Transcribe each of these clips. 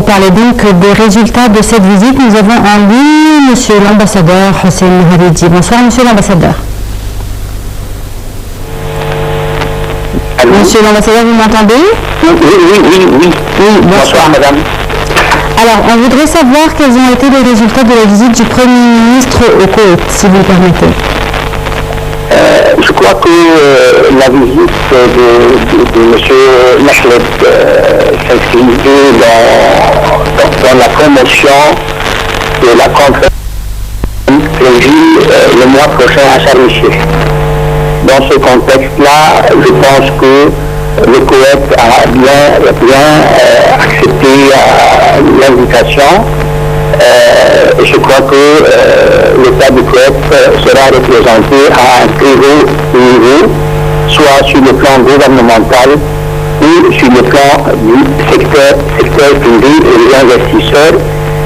parler donc des résultats de cette visite. Nous avons en ligne Monsieur l'ambassadeur Hossein Haridi. Bonsoir Monsieur l'ambassadeur. Allô? Monsieur l'ambassadeur, vous m'entendez? Oui. Bonsoir madame. Alors, on voudrait savoir quels ont été les résultats de la visite du Premier ministre au Koweït, si vous le permettez. Je crois que la visite de M. Mahled s'inscrivait dans la promotion de la conférence prévue le mois prochain à Sharm el-Sheikh. Dans ce contexte-là, je pense que le Koweït a bien accepté l'invitation. Je crois que l'État du Koweït sera représenté à un très haut niveau, soit sur le plan gouvernemental ou sur le plan du secteur privé et des investisseurs,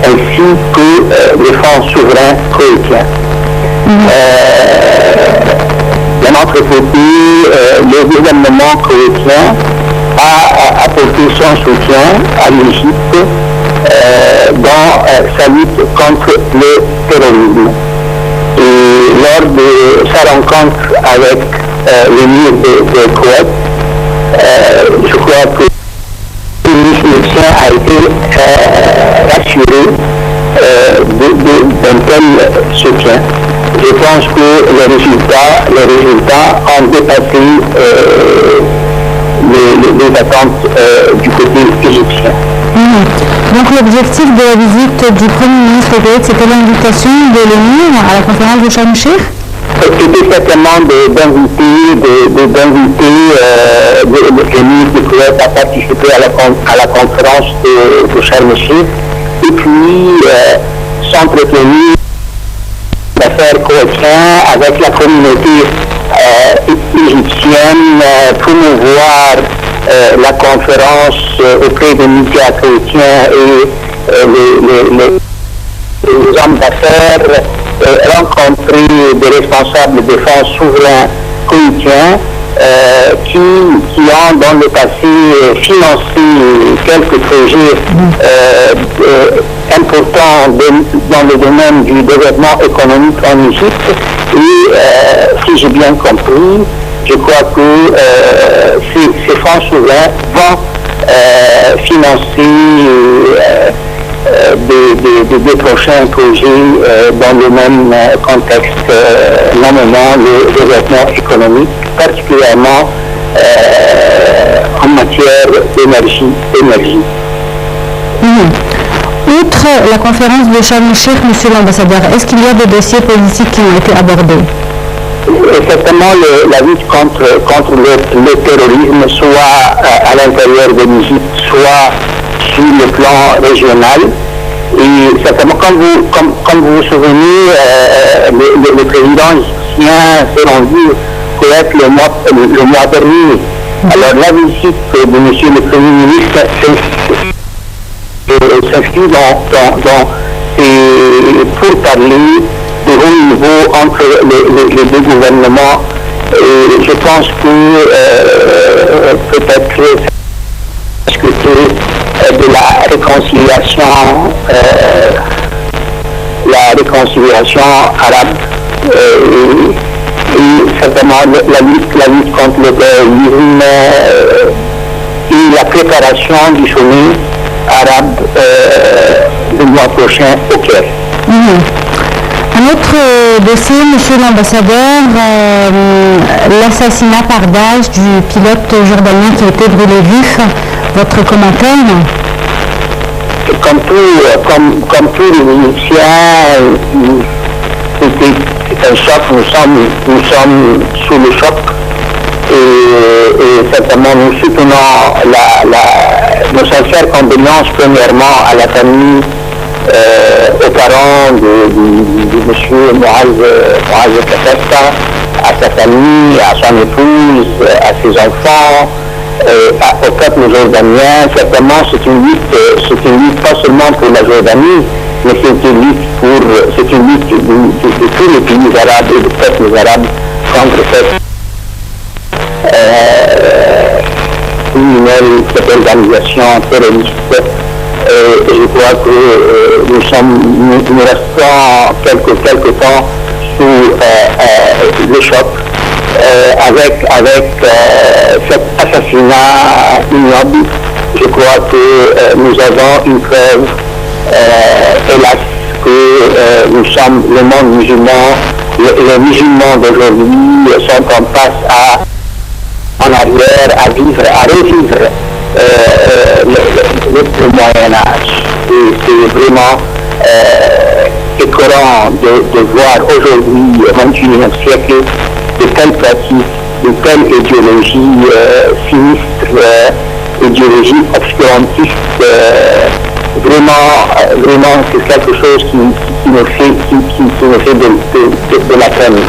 ainsi que les fonds souverains koweïtiens. D'un autre côté, le gouvernement koweïtien a apporté son soutien à l'Égypte dans sa lutte contre le terrorisme. Et lors de sa rencontre avec l'émir de Koweït, je crois que le ministre égyptien a été rassuré d'un tel soutien. Je pense que les résultats ont dépassé les attentes du côté égyptien. Donc l'objectif de la visite du Premier ministre au Koweït, c'était l'invitation de l'émir à la conférence de Sharm el-Sheikh? C'était certainement d'inviter l'émir du Koweït à participer à la conférence de Sharm el-Sheikh et puis s'entretenir d'affaires koweïtiens avec la communauté égyptienne, promouvoir la conférence auprès des médias koweïtiens et les hommes d'affaires, rencontrer des responsables des fonds souverains koweïtiens qui ont dans le passé financé quelques projets importants dans le domaine du développement économique en Égypte. Et si j'ai bien compris, je crois que ces fonds souverains vont financer des prochains projets dans le même contexte, notamment le développement économique, particulièrement en matière d'énergie. Outre la conférence de Sharm el-Sheikh, Monsieur l'ambassadeur, est-ce qu'il y a des dossiers politiques qui ont été abordés? Certainement la lutte contre le terrorisme, soit à l'intérieur de l'Égypte, soit sur le plan régional. Et certainement, comme vous vous souvenez, le président égyptien s'est rendu au Koweït le mois dernier. Alors la visite de M. le Premier ministre s'inscrit dans ces pourparlers de haut niveau entre les deux gouvernements. Et je pense que peut-être discuter de la réconciliation arabe et certainement la lutte contre le terrorisme et la préparation du sommet arabe le mois prochain au Caire. Un autre dossier, Monsieur l'ambassadeur, l'assassinat par Daesh du pilote jordanien qui a été brûlé vif. Votre commentaire? Comme tous les Égyptiens, c'est un choc. Nous sommes sous le choc et certainement nous soutenons nos sincères condoléances premièrement à la famille, aux parents de M. Moaz Kassasta, à sa famille, à son épouse, à ses enfants, au peuple jordanien. Certainement c'est une lutte pas seulement pour la Jordanie, mais c'est une lutte de tous les pays arabes et des peuples arabes contre cette criminelle, cette organisation terroriste Et je crois que nous restons quelque temps sous le choc avec cet assassinat ignoble. Je crois que nous avons une preuve, hélas, que nous sommes le monde musulman. Les musulmans d'aujourd'hui sont en passe en arrière, à revivre le Moyen-Âge. C'est vraiment écœurant de voir aujourd'hui, au XXIe siècle, de telles pratiques, de telles idéologies sinistres, idéologies obscurantistes. Vraiment, c'est quelque chose qui nous fait de la peine.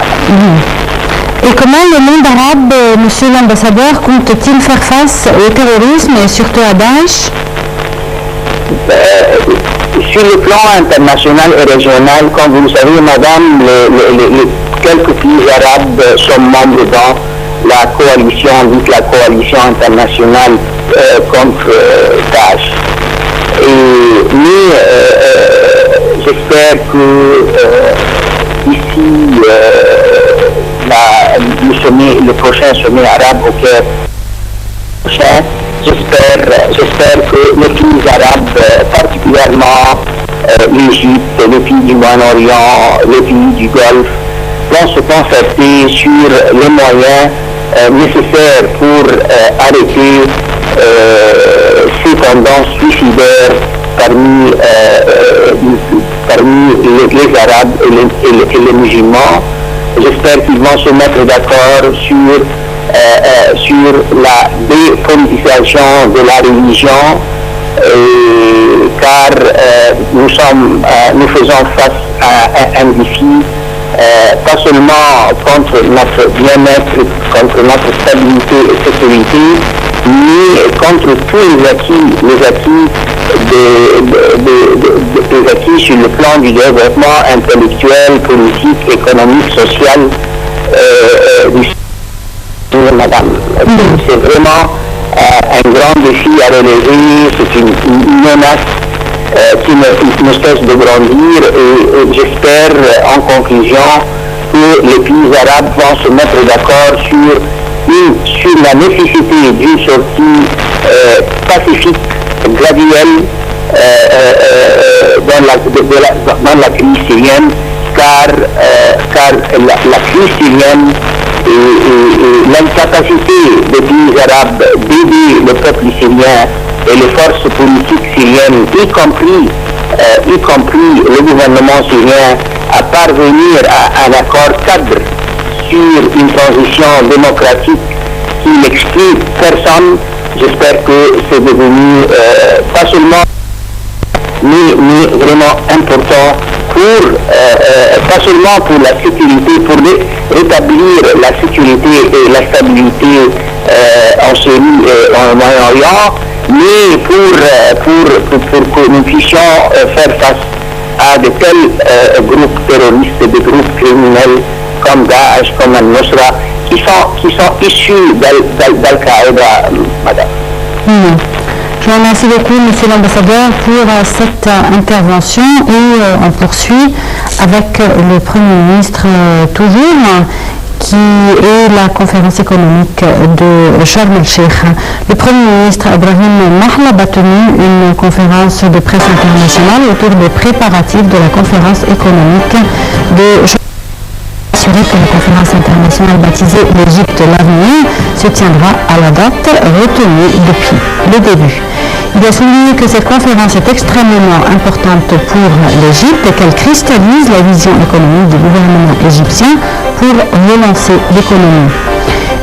Et comment le monde arabe, monsieur l'ambassadeur, compte-t-il faire face au terrorisme et surtout à Daesh? Sur le plan international et régional, comme vous le savez, madame, les quelques pays arabes sont membres dans la coalition, dite la coalition internationale contre Daesh. Mais j'espère que ici, le prochain sommet arabe au Caire prochain, j'espère que les pays arabes, particulièrement l'Égypte, les pays du Moyen-Orient, les pays du Golfe, vont se concerter sur les moyens nécessaires pour arrêter ces tendances suicidaires parmi les Arabes et les musulmans. J'espère qu'ils vont se mettre d'accord sur la dépolitisation de la religion, car nous faisons face à un défi, pas seulement contre notre bien-être, contre notre stabilité et sécurité, mais contre tous les acquis sur le plan du développement intellectuel, politique, économique, social madame. C'est vraiment un grand défi à relever, c'est une menace qui ne cesse de grandir et j'espère en conclusion que les pays arabes vont se mettre d'accord sur la nécessité d'une sortie pacifique, graduelle dans la crise syrienne, car la crise syrienne et l'incapacité des pays arabes d'aider le peuple syrien et les forces politiques syriennes, y compris le gouvernement syrien, à parvenir à un accord cadre sur une transition démocratique qui n'exclut personne. J'espère que c'est devenu pas seulement mais vraiment important pas seulement pour la sécurité, pour rétablir la sécurité et la stabilité en Syrie et en Moyen-Orient, mais pour que nous puissions faire face à de tels groupes terroristes, des groupes criminels comme Daesh, comme Al-Nusra, qui sont issus d'Al-Qaïda, madame. Je vous remercie beaucoup, monsieur l'ambassadeur, pour cette intervention et on poursuit avec le Premier ministre toujours, qui est la conférence économique de Sharm el-Sheikh. Le Premier ministre Ibrahim Mahlab a tenu une conférence de presse internationale autour des préparatifs de la conférence économique de Sharm el-Sheikh. Assuré que la conférence internationale baptisée l'Égypte l'avenir se tiendra à la date retenue depuis le début. Il a souligné que cette conférence est extrêmement importante pour l'Égypte et qu'elle cristallise la vision économique du gouvernement égyptien pour relancer l'économie.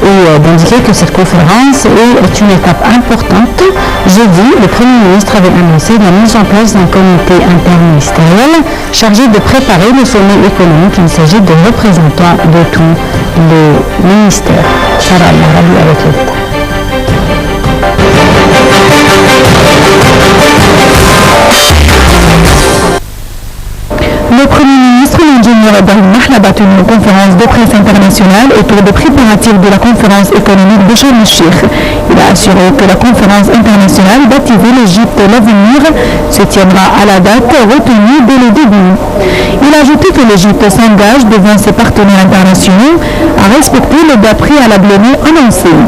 Et d'indiquer que cette conférence est une étape importante. Jeudi, le Premier ministre avait annoncé la mise en place d'un comité interministériel chargé de préparer le sommet économique. Il s'agit de représentants de tous les ministères. Sarah Al-Arabi avec l'État. Le Premier ministre, l'ingénieur Ibrahim Mahlab, a tenu une conférence de presse internationale autour des préparatifs de la conférence économique de Sharm el-Sheikh. Il a assuré que la conférence internationale baptisée l'Égypte l'avenir se tiendra à la date retenue dès le début. Il a ajouté que l'Égypte s'engage devant ses partenaires internationaux à respecter les dates préalablement annoncées.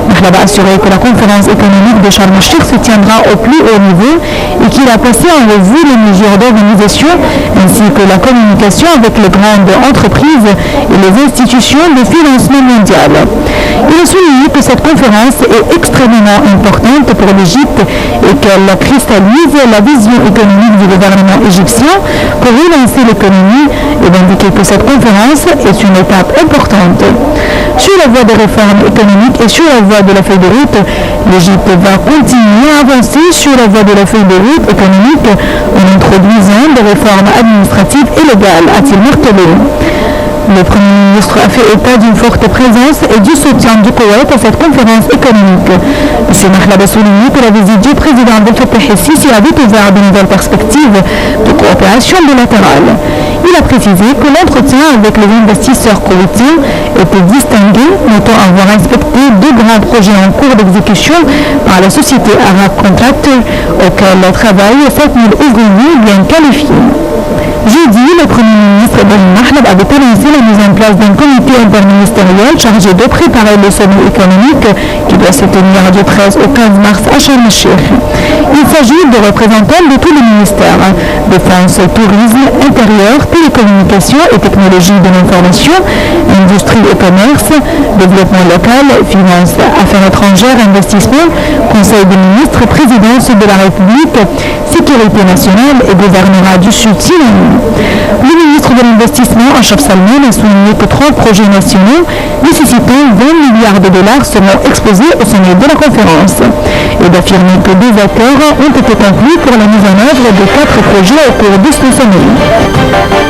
Mahlaba a assuré que la conférence économique de Sharm el-Sheikh se tiendra au plus haut niveau et qu'il a passé en revue les mesures d'organisation ainsi que la communication avec les grandes entreprises et les institutions de financement mondial. Il a souligné que cette conférence est extrêmement importante pour l'Égypte et qu'elle cristallise la vision économique du gouvernement égyptien pour relancer l'économie et d'indiquer que cette conférence est une étape importante. Sur la voie des réformes économiques et sur la voie de la feuille de route, l'Égypte va continuer à avancer sur la voie de la feuille de route économique en introduisant des réformes administratives et légales, a-t-il martelé. Le Premier ministre a fait état d'une forte présence et du soutien du Koweït à cette conférence économique. M. Mahlab a souligné que la visite du président Abdel Fattah el-Sisi avait ouvert de nouvelles perspectives de coopération bilatérale. Il a précisé que l'entretien avec les investisseurs koweïtiens était distingué, notant avoir inspecté deux grands projets en cours d'exécution par la société Arab Contractor auquel travaillent 7000 ouvriers bien qualifiés. Jeudi, le Premier ministre Ben Mahlab avait annoncé la mise en place d'un comité interministériel chargé de préparer le sommet économique qui doit se tenir du 13 au 15 mars à Sharm el-Sheikh. Il s'agit de représentants de tous les ministères, défense, tourisme, intérieur, télécommunications et technologies de l'information, industrie et commerce, développement local, finances, affaires étrangères, investissement, conseil des ministres, présidence de la République, sécurité nationale et gouvernorat du Sud-Sinai. Le ministre de l'Investissement, Achab Salman, a souligné que 3 projets nationaux nécessitant 20 milliards de dollars seront exposés au sommet de la conférence et d'affirmer que 2 accords ont été conclus pour la mise en œuvre de 4 projets au cours de ce sommet.